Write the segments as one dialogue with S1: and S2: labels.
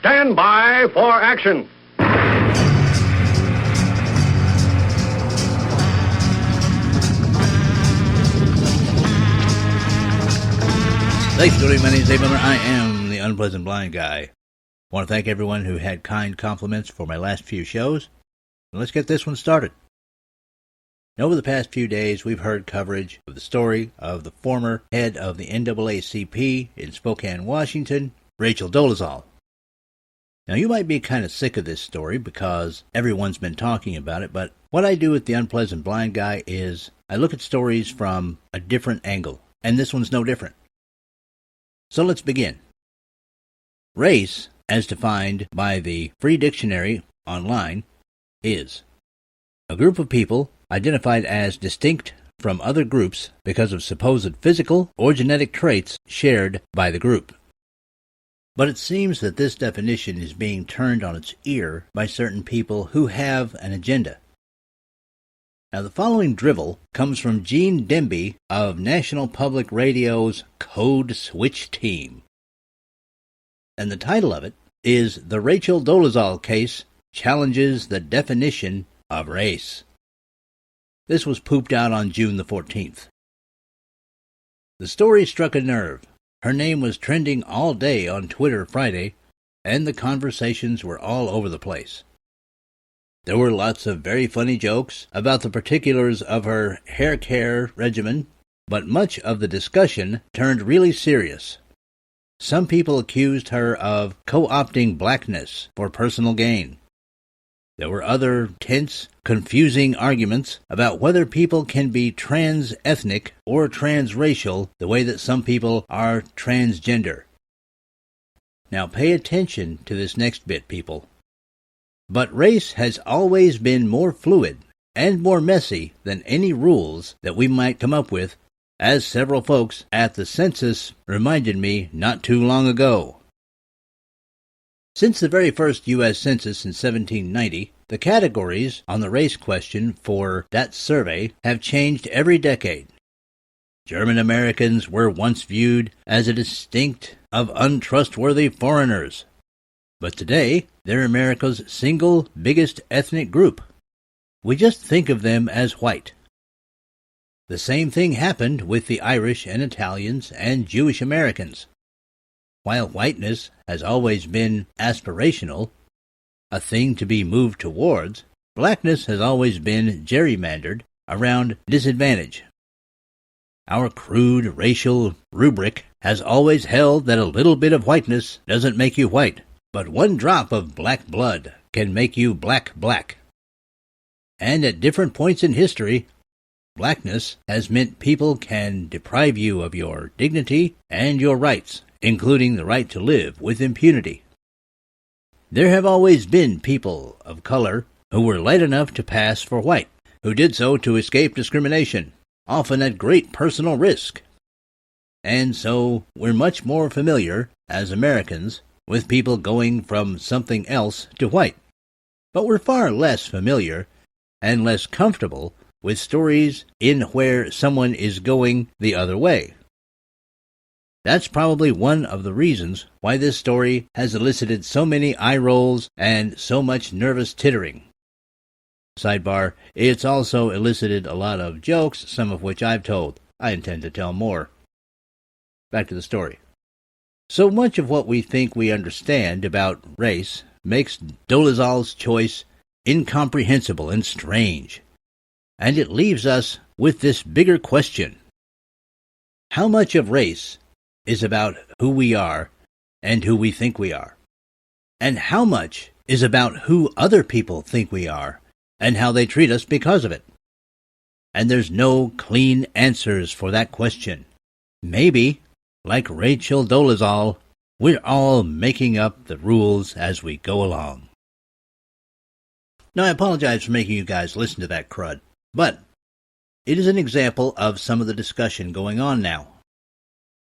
S1: stand by for action.
S2: Thanks for joining. My name is Dave Miller. I am the Unpleasant Blind Guy. I want to thank everyone who had kind compliments for my last few shows. And let's get this one started. Over the past few days, we've heard coverage of the story of the former head of the NAACP in Spokane, Washington, Rachel Dolezal. Now, you might be kind of sick of this story because everyone's been talking about it, but what I do with the Unpleasant Blind Guy is I look at stories from a different angle, and this one's no different. So let's begin. Race, as defined by the Free Dictionary online, is a group of people identified as distinct from other groups because of supposed physical or genetic traits shared by the group. But it seems that this definition is being turned on its ear by certain people who have an agenda. Now, the following drivel comes from Gene Demby of National Public Radio's Code Switch Team. And the title of it is The Rachel Dolezal Case Challenges the Definition of Race. This was pooped out on June the 14th. The story struck a nerve. Her name was trending all day on Twitter Friday, and the conversations were all over the place. There were lots of very funny jokes about the particulars of her hair care regimen, but much of the discussion turned really serious. Some people accused her of co-opting blackness for personal gain. There were other tense, confusing arguments about whether people can be trans-ethnic or transracial the way that some people are transgender. Now pay attention to this next bit, people. But race has always been more fluid and more messy than any rules that we might come up with, as several folks at the census reminded me not too long ago. Since the very first U.S. Census in 1790, the categories on the race question for that survey have changed every decade. German Americans were once viewed as a distinct of untrustworthy foreigners, but today they're America's single biggest ethnic group. We just think of them as white. The same thing happened with the Irish and Italians and Jewish Americans. While whiteness has always been aspirational, a thing to be moved towards, blackness has always been gerrymandered around disadvantage. Our crude racial rubric has always held that a little bit of whiteness doesn't make you white, but one drop of black blood can make you black. And at different points in history, blackness has meant people can deprive you of your dignity and your rights, including the right to live with impunity. There have always been people of color who were light enough to pass for white, who did so to escape discrimination, often at great personal risk. And so we're much more familiar, as Americans, with people going from something else to white. But we're far less familiar and less comfortable with stories in where someone is going the other way. That's probably one of the reasons why this story has elicited so many eye rolls and so much nervous tittering. Sidebar, it's also elicited a lot of jokes, some of which I've told. I intend to tell more. Back to the story. So much of what we think we understand about race makes Dolezal's choice incomprehensible and strange. And it leaves us with this bigger question. How much of race is about who we are and who we think we are? And how much is about who other people think we are and how they treat us because of it? And there's no clean answers for that question. Maybe, like Rachel Dolezal, we're all making up the rules as we go along. Now, I apologize for making you guys listen to that crud, but it is an example of some of the discussion going on now.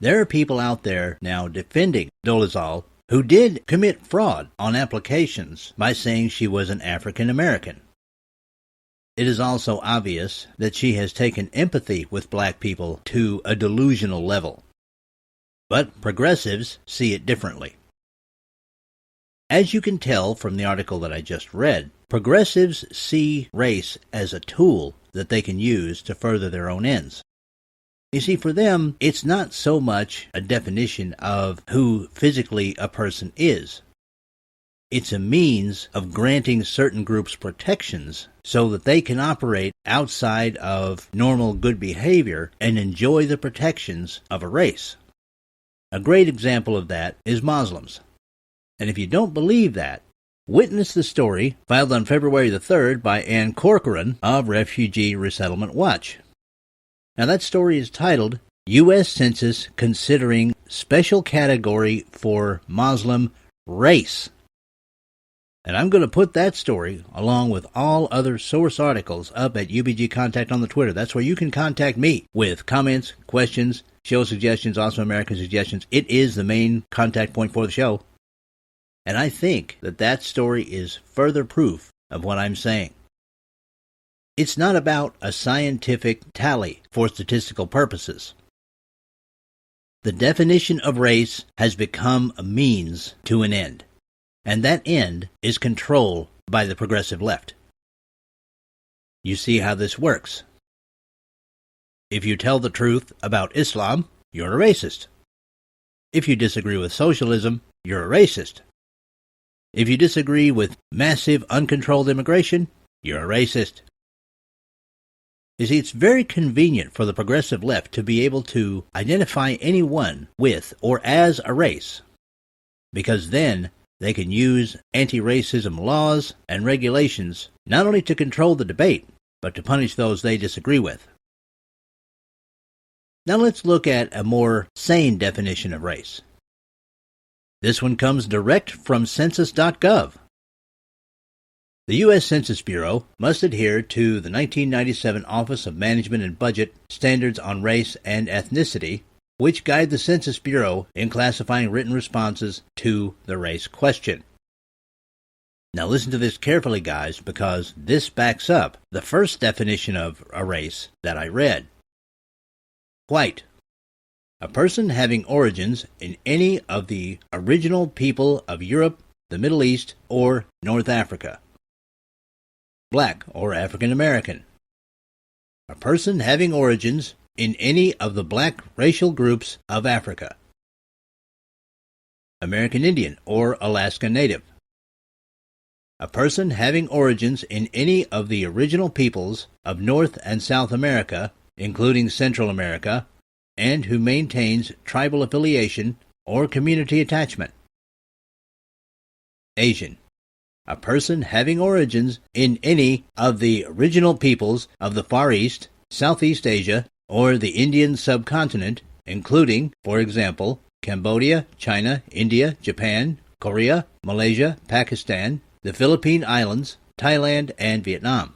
S2: There are people out there now defending Dolezal who did commit fraud on applications by saying she was an African American. It is also obvious that she has taken empathy with black people to a delusional level. But progressives see it differently. As you can tell from the article that I just read, progressives see race as a tool that they can use to further their own ends. You see, for them, it's not so much a definition of who physically a person is. It's a means of granting certain groups protections so that they can operate outside of normal good behavior and enjoy the protections of a race. A great example of that is Muslims. And if you don't believe that, witness the story filed on February the 3rd by Ann Corcoran of Refugee Resettlement Watch. Now that story is titled, U.S. Census Considering Special Category for Muslim Race. And I'm going to put that story, along with all other source articles, up at UBG Contact on the Twitter. That's where you can contact me with comments, questions, show suggestions, also American suggestions. It is the main contact point for the show. And I think that that story is further proof of what I'm saying. It's not about a scientific tally for statistical purposes. The definition of race has become a means to an end. And that end is control by the progressive left. You see how this works. If you tell the truth about Islam, you're a racist. If you disagree with socialism, you're a racist. If you disagree with massive, uncontrolled immigration, you're a racist. You see, it's very convenient for the progressive left to be able to identify anyone with or as a race, because then they can use anti-racism laws and regulations not only to control the debate, but to punish those they disagree with. Now let's look at a more sane definition of race. This one comes direct from Census.gov. The U.S. Census Bureau must adhere to the 1997 Office of Management and Budget Standards on Race and Ethnicity, which guide the Census Bureau in classifying written responses to the race question. Now listen to this carefully, guys, because this backs up the first definition of a race that I read. White. A person having origins in any of the original people of Europe, the Middle East, or North Africa. Black or African American. A person having origins in any of the black racial groups of Africa. American Indian or Alaska Native. A person having origins in any of the original peoples of North and South America, including Central America, and who maintains tribal affiliation or community attachment. Asian. A person having origins in any of the original peoples of the Far East, Southeast Asia, or the Indian subcontinent, including, for example, Cambodia, China, India, Japan, Korea, Malaysia, Pakistan, the Philippine Islands, Thailand, and Vietnam.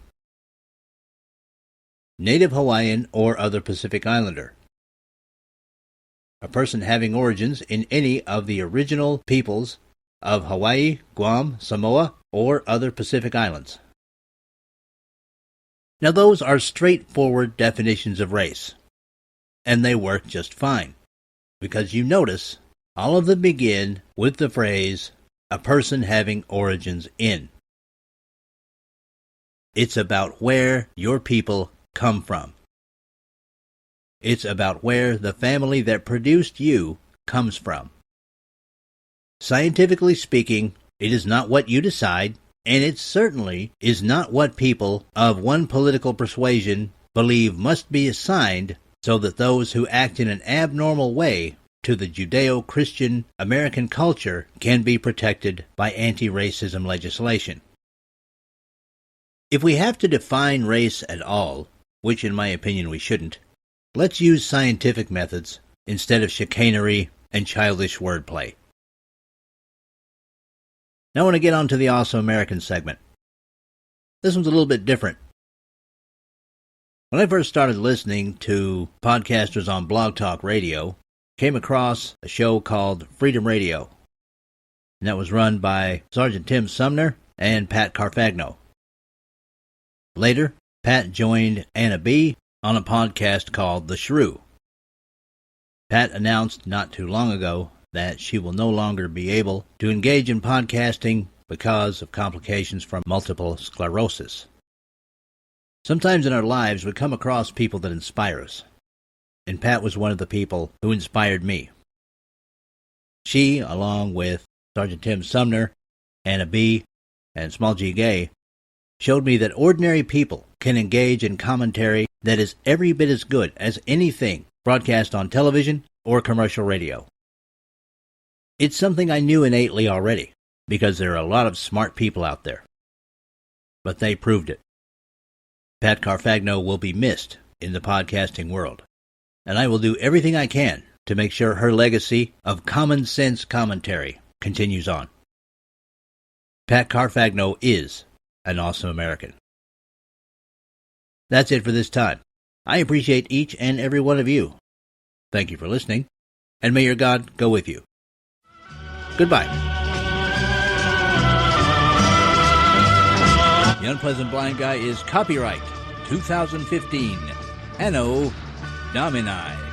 S2: Native Hawaiian or other Pacific Islander. A person having origins in any of the original peoples of Hawaii, Guam, Samoa, or other Pacific Islands. Now those are straightforward definitions of race, and they work just fine, because you notice all of them begin with the phrase, a person having origins in. It's about where your people come from. It's about where the family that produced you comes from. Scientifically speaking, it is not what you decide, and it certainly is not what people of one political persuasion believe must be assigned so that those who act in an abnormal way to the Judeo-Christian American culture can be protected by anti-racism legislation. If we have to define race at all, which in my opinion we shouldn't, let's use scientific methods instead of chicanery and childish wordplay. Now I want to get on to the Awesome American segment. This one's a little bit different. When I first started listening to podcasters on Blog Talk Radio, came across a show called Freedom Radio, and that was run by Sergeant Tim Sumner and Pat Carfagno. Later, Pat joined Anna B. on a podcast called The Shrew. Pat announced not too long ago that she will no longer be able to engage in podcasting because of complications from multiple sclerosis. Sometimes in our lives we come across people that inspire us, and Pat was one of the people who inspired me. She, along with Sergeant Tim Sumner, Anna B., and Small G. Gay, showed me that ordinary people can engage in commentary that is every bit as good as anything broadcast on television or commercial radio. It's something I knew innately already, because there are a lot of smart people out there. But they proved it. Pat Carfagno will be missed in the podcasting world, and I will do everything I can to make sure her legacy of common sense commentary continues on. Pat Carfagno is an awesome American. That's it for this time. I appreciate each and every one of you. Thank you for listening, and may your God go with you. Goodbye. The Unpleasant Blind Guy is copyright 2015 Anno Domini.